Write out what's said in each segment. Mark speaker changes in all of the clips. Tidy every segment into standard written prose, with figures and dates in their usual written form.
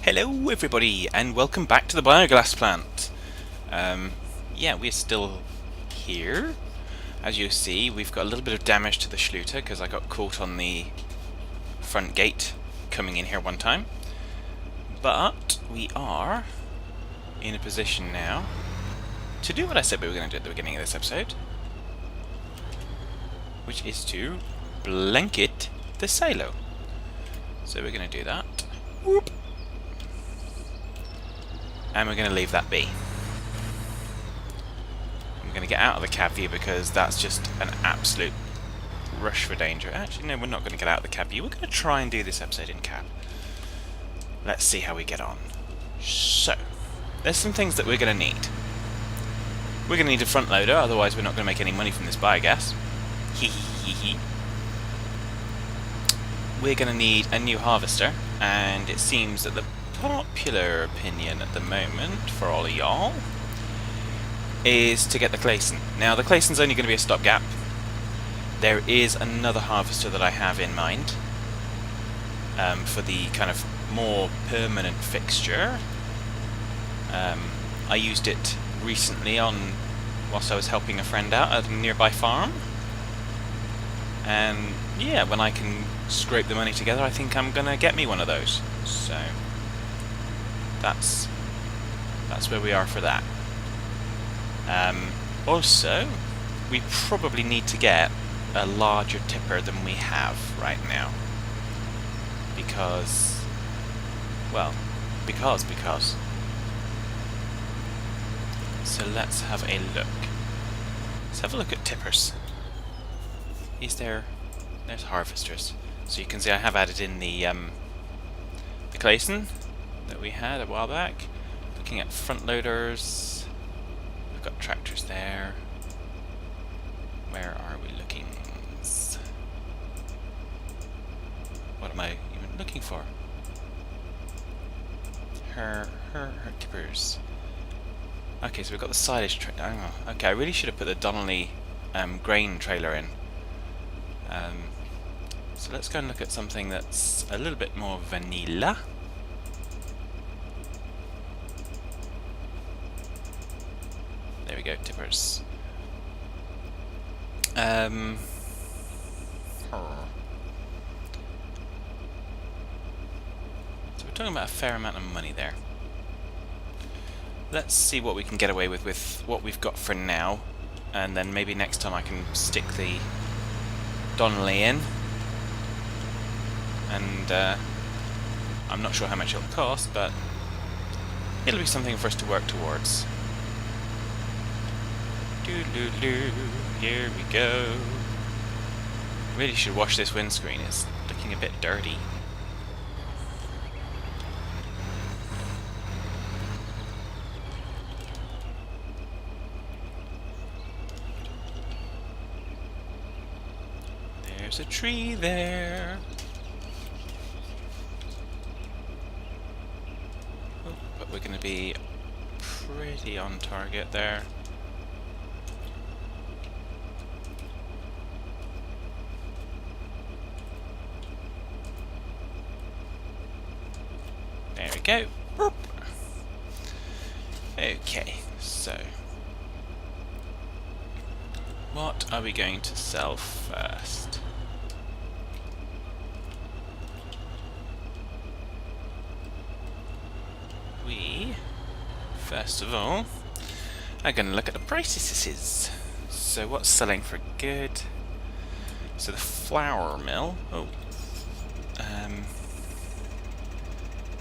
Speaker 1: Hello everybody and welcome back to the biogas plant. Yeah, we're still here. As you see, we've got a little bit of damage to the Schluter because I got caught on the front gate coming in here one time. But we are in a position now to do what I said we were going to do at the beginning of this episode, which is to blanket the silo. So we're going to do that. Whoop. And we're going to leave that be. I'm going to get out of the cab view because that's just an absolute rush for danger. Actually, no, we're not going to get out of the cab view. We're going to try and do this episode in cab. Let's see how we get on. So, there's some things that we're going to need. We're going to need a front loader, otherwise we're not going to make any money from this biogas. We're going to need a new harvester, and it seems that the popular opinion at the moment for all of y'all is to get the Clayson. Now the Clayson's only going to be a stopgap. There is another harvester that I have in mind for the kind of more permanent fixture. I used it recently whilst I was helping a friend out at a nearby farm, and yeah, when I can scrape the money together I think I'm gonna get me one of those. So that's where we are for that. Also, we probably need to get a larger tipper than we have right now. Because So let's have a look. Let's have a look at tippers. There's harvesters. So you can see I have added in the Clayson that we had a while back. Looking at front loaders, we've got tractors there. Where are we looking? What am I even looking for? Her tippers. Okay, so we've got the silage okay, I really should have put the Donnelly grain trailer in. So let's go and look at something that's a little bit more vanilla. There we go, tippers. So we're talking about a fair amount of money there. Let's see what we can get away with what we've got for now, and then maybe next time I can stick the Donnelly in. And I'm not sure how much it'll cost, but it'll be something for us to work towards. Here we go. Really should wash this windscreen, it's looking a bit dirty. There's a tree there. Oh, but we're going to be pretty on target there. There we go. Boop. Okay, so what are we going to sell first? First of all, I'm going to look at the prices. So what's selling for good? So the flour mill. Oh.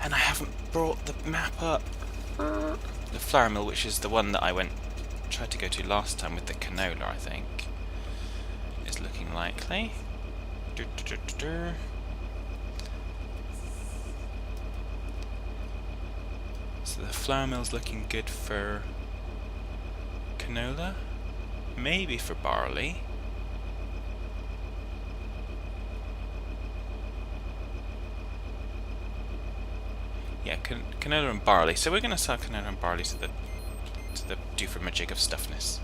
Speaker 1: And I haven't brought the map up. The flour mill, which is the one that I tried to go to last time with the canola, I think, is looking likely. So the flour mill's looking good for canola, maybe for barley. Yeah, canola and barley. So we're going to sell canola and barley to the dooframajig of stuffness.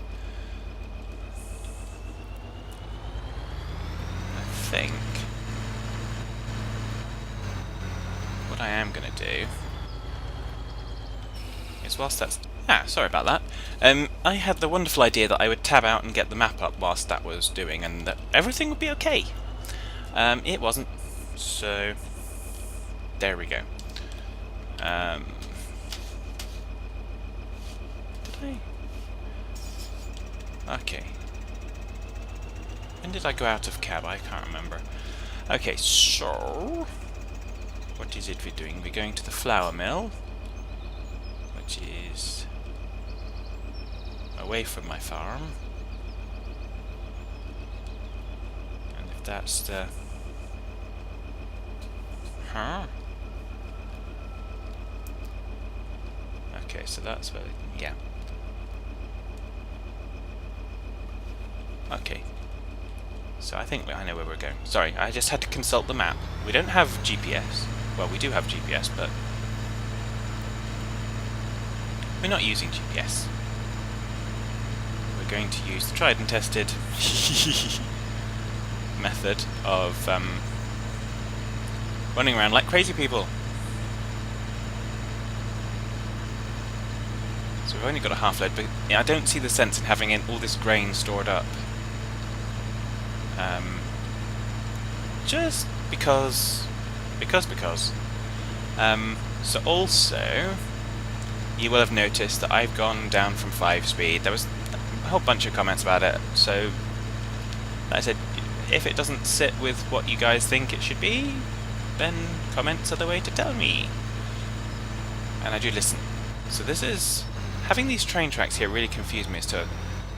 Speaker 1: I think what I am going to do So whilst that's... sorry about that. I had the wonderful idea that I would tab out and get the map up whilst that was doing, and that everything would be okay. It wasn't. So... there we go. Did I? Okay. When did I go out of cab? I can't remember. Okay, so... what is it we're doing? We're going to the flour mill, which is away from my farm. And if that's the... Okay, so that's where... yeah. Okay. So I think I know where we're going. Sorry, I just had to consult the map. We don't have GPS. Well, we do have GPS, but we're not using GPS. We're going to use the tried and tested method of running around like crazy people. So we've only got a half load, but yeah, I don't see the sense in having all this grain stored up. Just because. So also, you will have noticed that I've gone down from 5 speed. There was a whole bunch of comments about it, so like I said, if it doesn't sit with what you guys think it should be, then comments are the way to tell me. And I do listen. So this is... having these train tracks here really confused me as to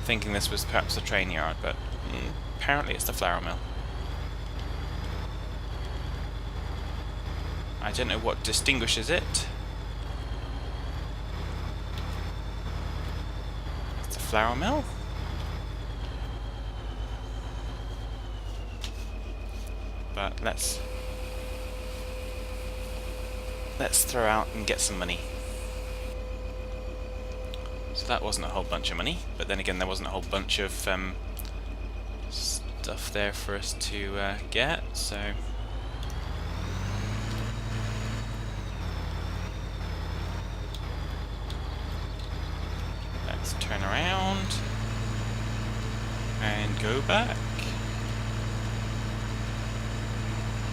Speaker 1: thinking this was perhaps a train yard, but apparently it's the flour mill. I don't know what distinguishes it. It's the flour mill? But let's throw out and get some money. So that wasn't a whole bunch of money, but then again there wasn't a whole bunch of stuff there for us to get, so... let's turn around and go back.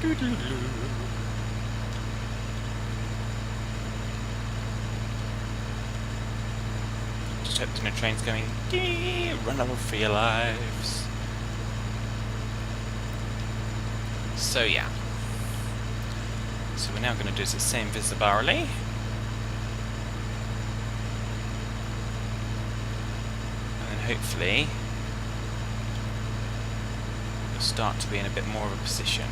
Speaker 1: Doo-doo-doo. Just hope there's no trains going. Run over for your lives. So yeah. So we're now going to do the same visit barley. And then hopefully we'll start to be in a bit more of a position.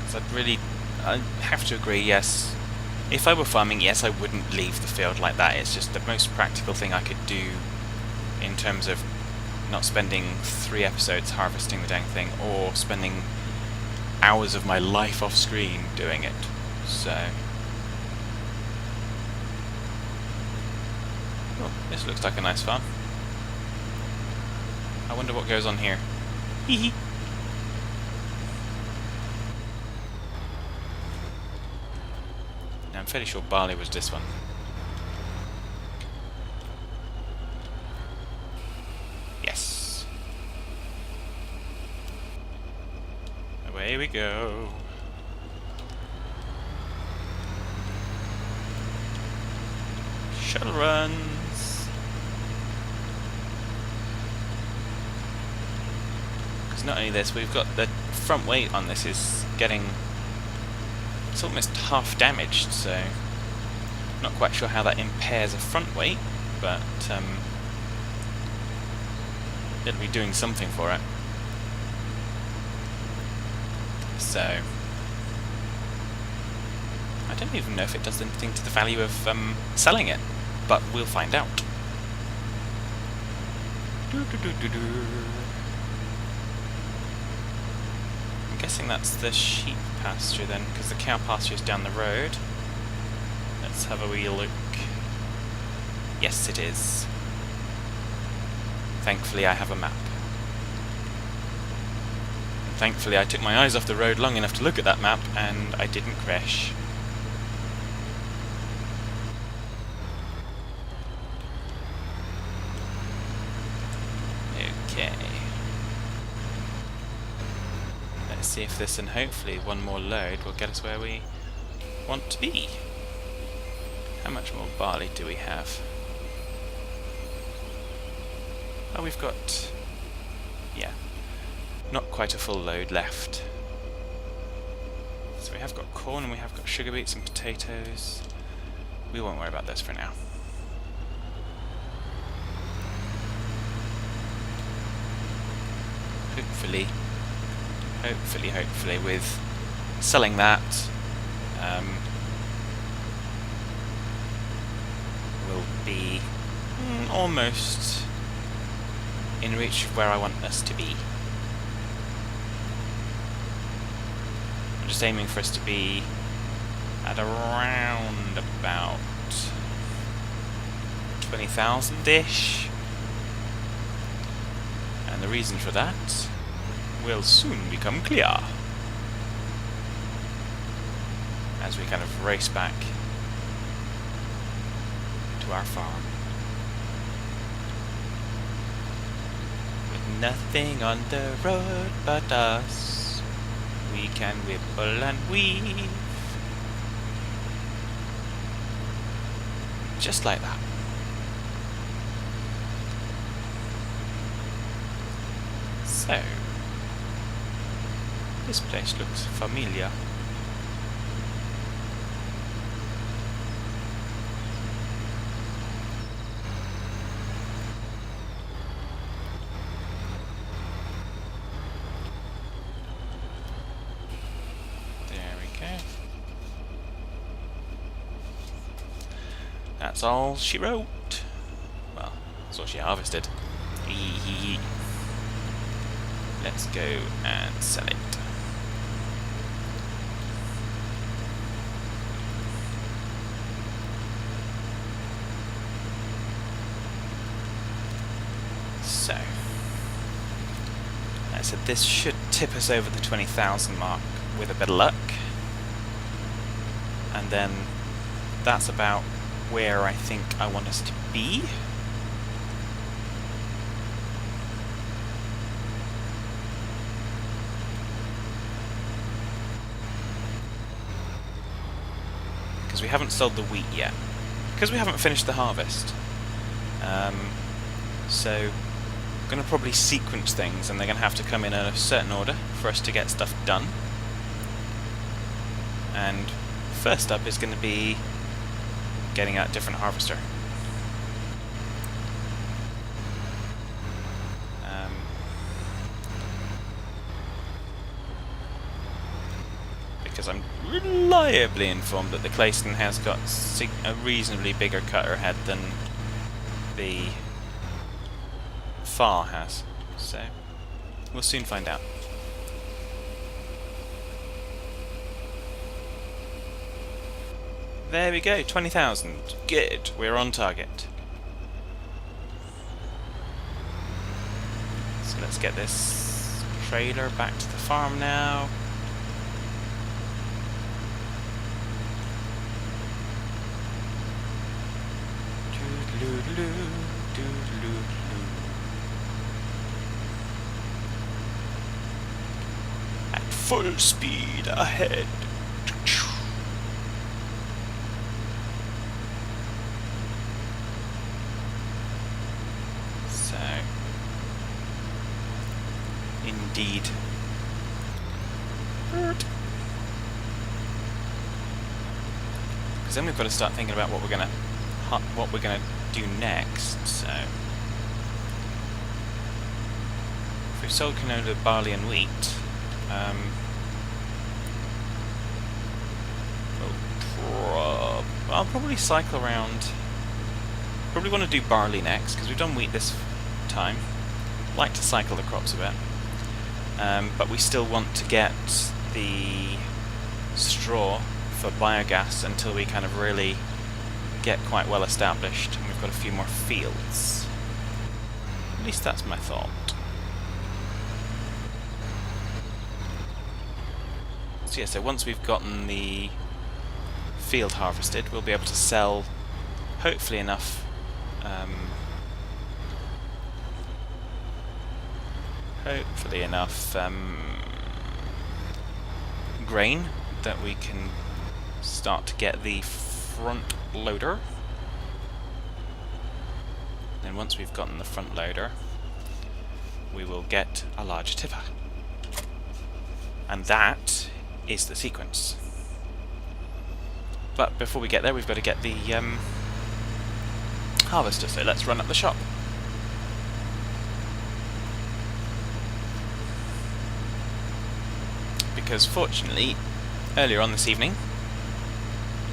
Speaker 1: Because I have to agree, yes. If I were farming, yes, I wouldn't leave the field like that. It's just the most practical thing I could do in terms of not spending 3 episodes harvesting the dang thing, or spending hours of my life off screen doing it. So... oh, this looks like a nice farm. I wonder what goes on here. Hee hee. I'm fairly sure barley was this one. Yes. Away we go. Shuttle runs. Because not only this, we've got the front weight on this is getting... it's almost half damaged, so not quite sure how that impairs a front weight, but it'll be doing something for it. So I don't even know if it does anything to the value of selling it, but we'll find out. I'm guessing that's the sheep pasture then, because the cow pasture is down the road. Let's have a wee look. Yes, it is. Thankfully I have a map. And thankfully I took my eyes off the road long enough to look at that map, and I didn't crash. let's see if this and hopefully one more load will get us where we want to be. How much more barley do we have? Oh, we've got... yeah, not quite a full load left. So we have got corn and we have got sugar beets and potatoes. We won't worry about this for now. Hopefully with selling that, we'll be almost in reach of where I want us to be. I'm just aiming for us to be at around about 20,000-ish. And the reason for that will soon become clear as we kind of race back to our farm. With nothing on the road but us, we can whipple and weave. Just like that. So, this place looks familiar. There we go. That's all she wrote. Well, that's all she harvested. Let's go and sell it. So, like I said, this should tip us over the 20,000 mark with a bit of luck. And then that's about where I think I want us to be. Because we haven't sold the wheat yet. Because we haven't finished the harvest. So I'm going to probably sequence things, and they're going to have to come in a certain order for us to get stuff done. And first up is going to be getting a different harvester. Because I'm reliably informed that the Clayston has got a reasonably bigger cutter head than the PHar has. So, we'll soon find out. There we go, 20,000. Good, we're on target. So let's get this trailer back to the farm now. At full speed ahead. So, indeed. Because then we've got to start thinking about what we're gonna do next. So, if we sold canola, barley, and wheat, I'll probably cycle around. Probably want to do barley next because we've done wheat this time. Like to cycle the crops a bit, but we still want to get the straw for biogas until we kind of really get quite well established, and we've got a few more fields. At least that's my thought. So yeah, so once we've gotten the field harvested, we'll be able to sell hopefully enough grain that we can start to get the front loader. Then once we've gotten the front loader, we will get a large tipper. And that is the sequence. But before we get there, we've got to get the harvester, so let's run up the shop. Because fortunately, earlier on this evening,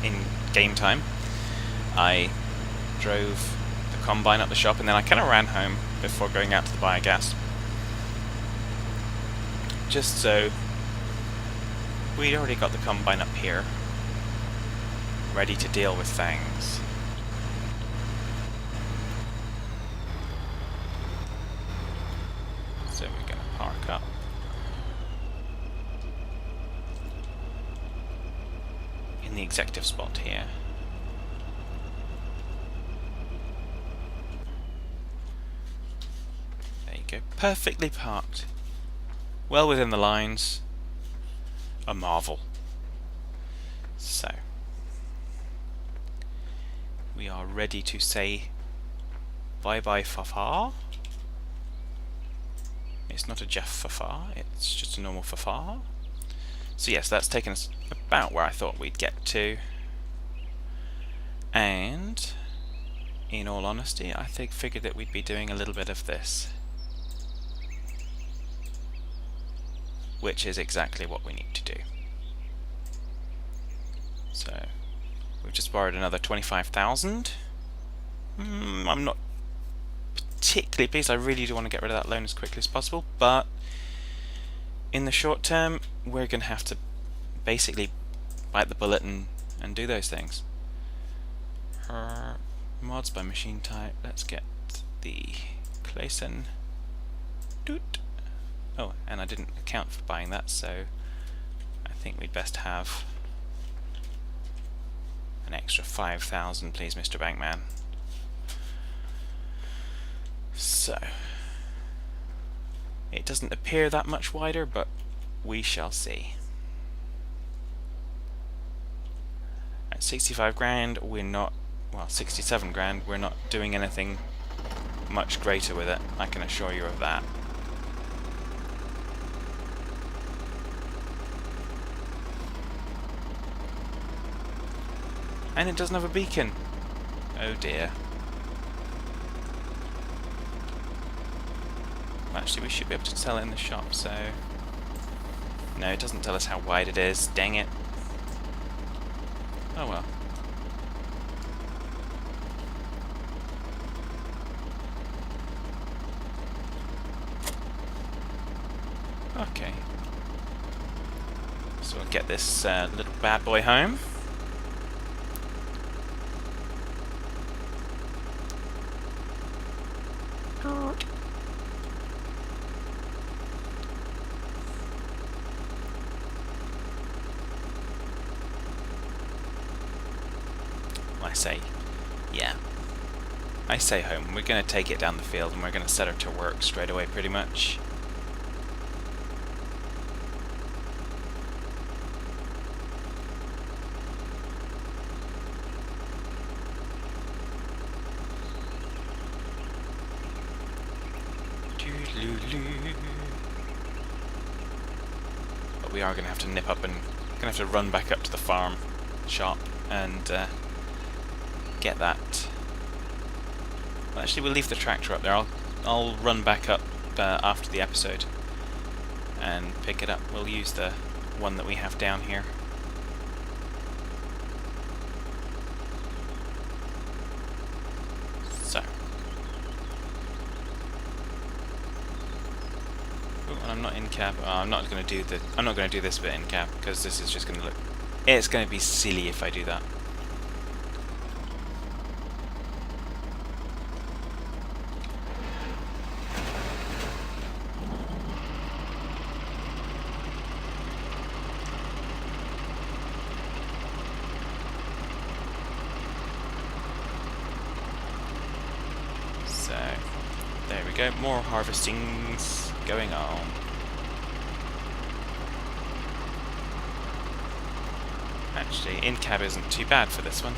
Speaker 1: in game time, I drove the combine up the shop and then I kind of ran home before going out to the biogas. Just so we'd already got the combine up here, ready to deal with things. So we're going to park up. In the executive spot here. There you go, perfectly parked. Well within the lines. A marvel. So, we are ready to say bye-bye Fafa. It's not a Jeff Fafa, it's just a normal Fafa. So yes, that's taken us about where I thought we'd get to. And, in all honesty, I figured that we'd be doing a little bit of this. Which is exactly what we need to do. So, we've just borrowed another 25,000. I'm not particularly pleased. I really do want to get rid of that loan as quickly as possible, but in the short term, we're going to have to basically bite the bullet and do those things. Mods by machine type. Let's get the Clayson. Doot. Oh, and I didn't account for buying that, so I think we'd best have an extra 5,000, please, Mr. Bankman. So, it doesn't appear that much wider, but we shall see. At 65 grand, we're not, well, 67 grand, we're not doing anything much greater with it, I can assure you of that. And it doesn't have a beacon. Oh dear. Actually, we should be able to tell it in the shop, so... No, it doesn't tell us how wide it is. Dang it. Oh well. Okay. So we'll get this little bad boy home. I say home. We're going to take it down the field and we're going to set her to work straight away pretty much. But we are going to have to nip up and going to have to run back up to the farm shop and get that. Well, actually, we'll leave the tractor up there. I'll run back up after the episode and pick it up. We'll use the one that we have down here. So. Oh, and I'm not in cab. I'm not going to do the. I'm not going to do this bit in cab because this is just going to look. It's going to be silly if I do that. There we go, more harvestings going on. Actually, in-cab isn't too bad for this one.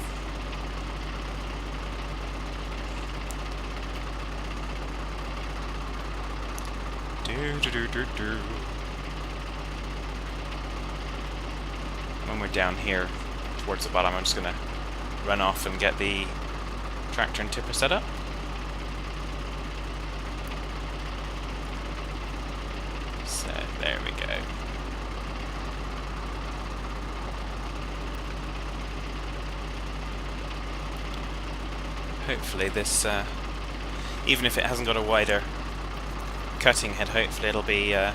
Speaker 1: When we're down here towards the bottom, I'm just going to run off and get the tractor and tipper set up. So there we go. Hopefully this, even if it hasn't got a wider cutting head, hopefully it'll be a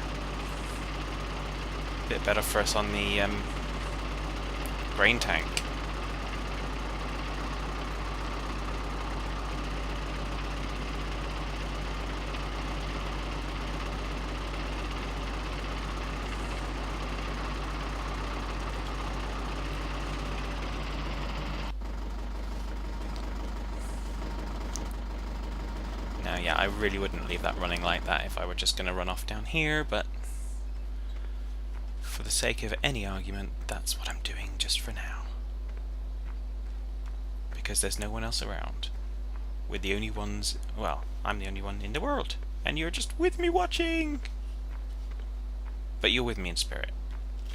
Speaker 1: bit better for us on the grain tank. Now, yeah, I really wouldn't leave that running like that if I were just going to run off down here, but for the sake of any argument, that's what I'm doing just for now. Because there's no one else around. We're the only ones, well, I'm the only one in the world, and you're just with me watching! But you're with me in spirit,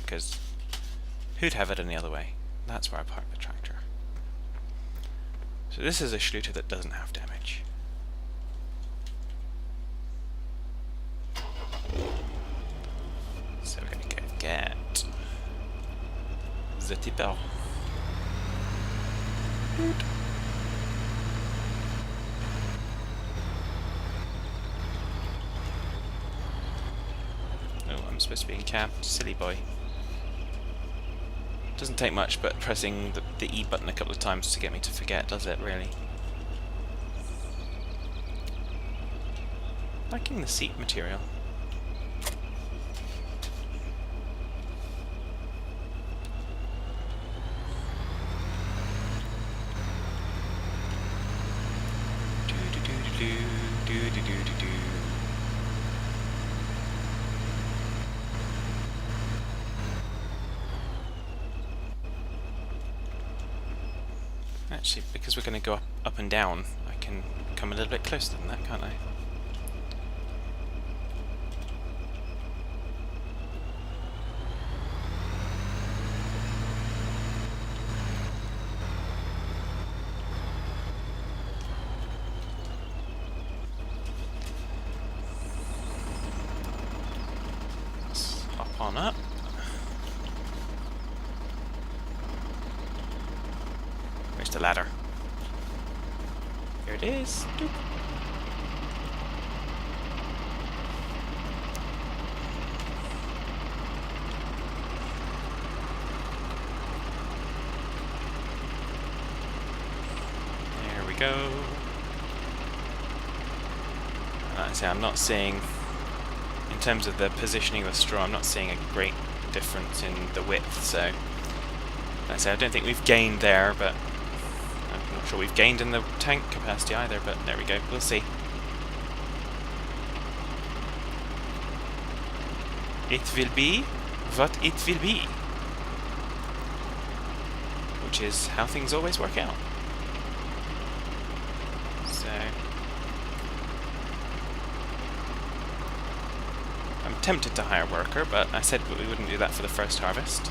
Speaker 1: because who'd have it any other way? That's where I park the tractor. So this is a Schluter that doesn't have damage. So we're going to go get the tipper. Oh, I'm supposed to be in cab. Silly boy. Doesn't take much, but pressing the E button a couple of times to get me to forget, does it, really? Liking the seat material. Actually, because we're going to go up and down, I can come a little bit closer than that, can't I? Let's hop on up. Where's the ladder? Here it is. Doop. There we go. Like I say, I'm not seeing, in terms of the positioning of the straw, I'm not seeing a great difference in the width, so like I say, I don't think we've gained there, but I'm not sure we've gained in the tank capacity either, but there we go, we'll see. It will be what it will be. Which is how things always work out. So I'm tempted to hire a worker, but I said we wouldn't do that for the first harvest,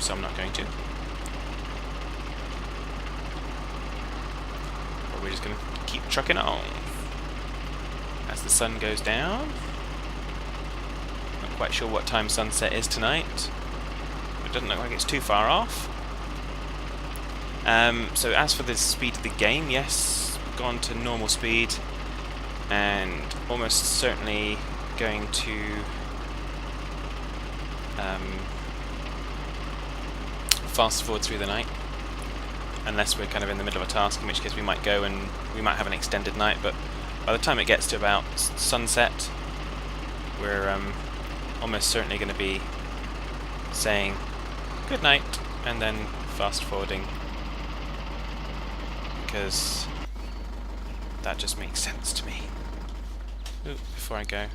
Speaker 1: so I'm not going to. We're just going to keep trucking on as the sun goes down. Not quite sure what time sunset is tonight. It doesn't look like it's too far off. So as for the speed of the game, yes, gone to normal speed, and almost certainly going to fast forward through the night. Unless we're kind of in the middle of a task, in which case we might go and we might have an extended night, but by the time it gets to about sunset, we're almost certainly going to be saying good night and then fast forwarding, because that just makes sense to me. Ooh, before I go.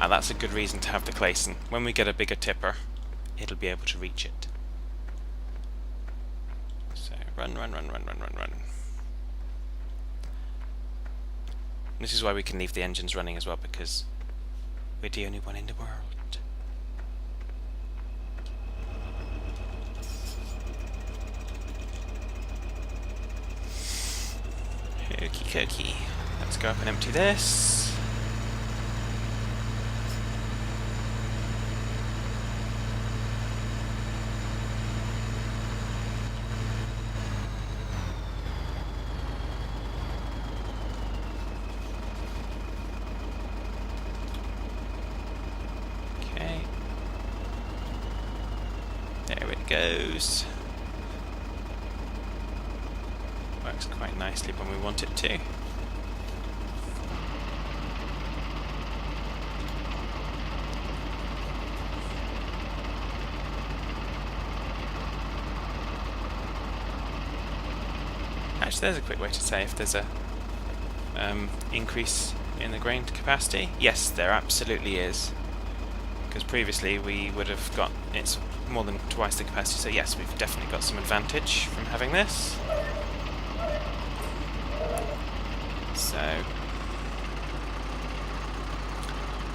Speaker 1: That's a good reason to have the Clayson. When we get a bigger tipper, it'll be able to reach it. So run, run, run, run, run, run, run. This is why we can leave the engines running as well, because we're the only one in the world. Okie dokie. Let's go up and empty this. Okay. There it goes. Works quite nicely when we want it to. Actually, there's a quick way to say if there's a increase in the grain capacity. Yes, there absolutely is. Because previously we would have got it's more than twice the capacity, so yes, we've definitely got some advantage from having this. So,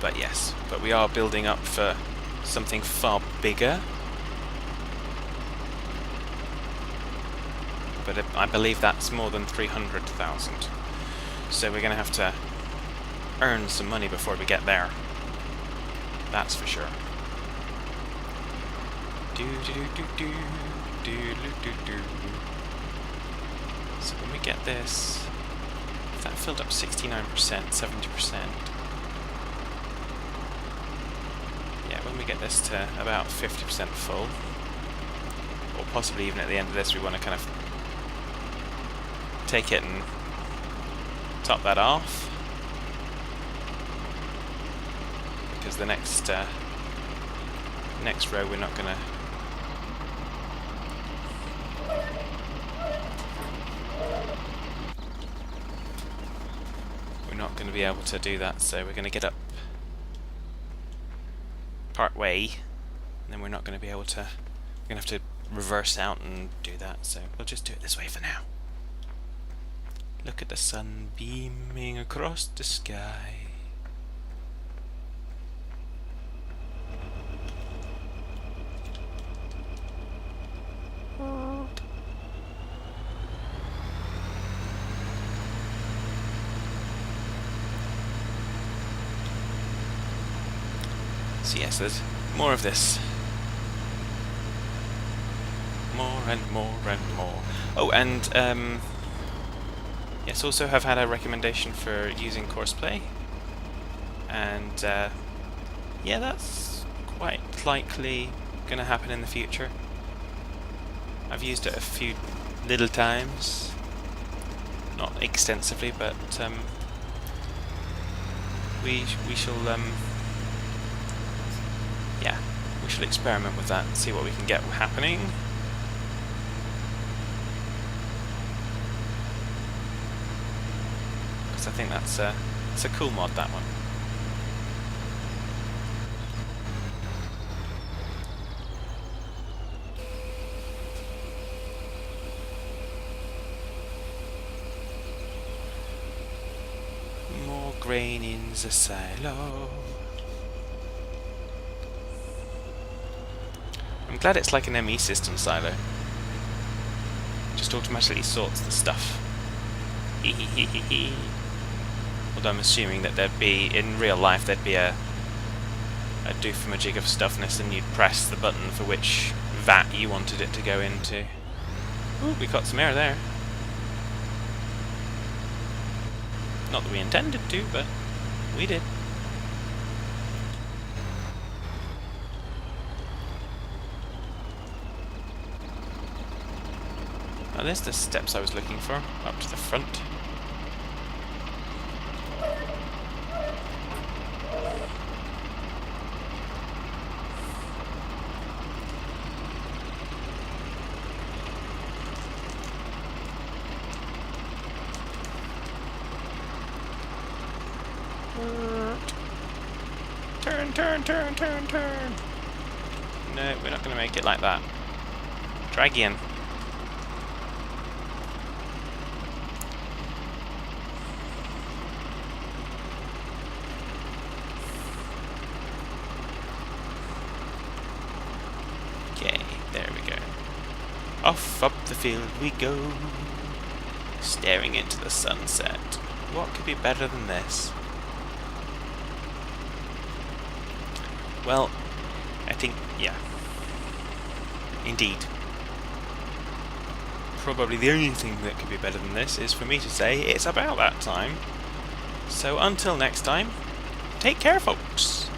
Speaker 1: but yes, but we are building up for something far bigger. But I believe that's more than 300,000. So we're going to have to earn some money before we get there. That's for sure. So when we get this, if that filled up 69%, 70%. Yeah, when we get this to about 50% full, or possibly even at the end of this, we want to kind of take it and top that off. Because the next row we're not going to be able to do that, so we're going to get up part way, and then we're not going to be able to, we're going to have to reverse out and do that, so we'll just do it this way for now. Look at the sun beaming across the sky. So yes, there's more of this. More and more and more. Oh, and yes, also have had a recommendation for using Courseplay. And yeah, that's quite likely going to happen in the future. I've used it a few little times. Not extensively, but we shall yeah, we shall experiment with that and see what we can get happening. Because I think it's a cool mod, that one. More grain in the silo. I'm glad it's like an ME system silo. Just automatically sorts the stuff. Although I'm assuming that there'd be, in real life, there'd be a doofamajig of stuffness and you'd press the button for which vat you wanted it to go into. Ooh, we got some air there. Not that we intended to, but we did. Now there's the steps I was looking for, up to the front. Turn, turn, turn, turn, turn. No, we're not going to make it like that. Try again. Okay, there we go. Off up the field we go, staring into the sunset. What could be better than this? Well, I think, yeah. Indeed. Probably the only thing that could be better than this is for me to say it's about that time. So until next time, take care, folks.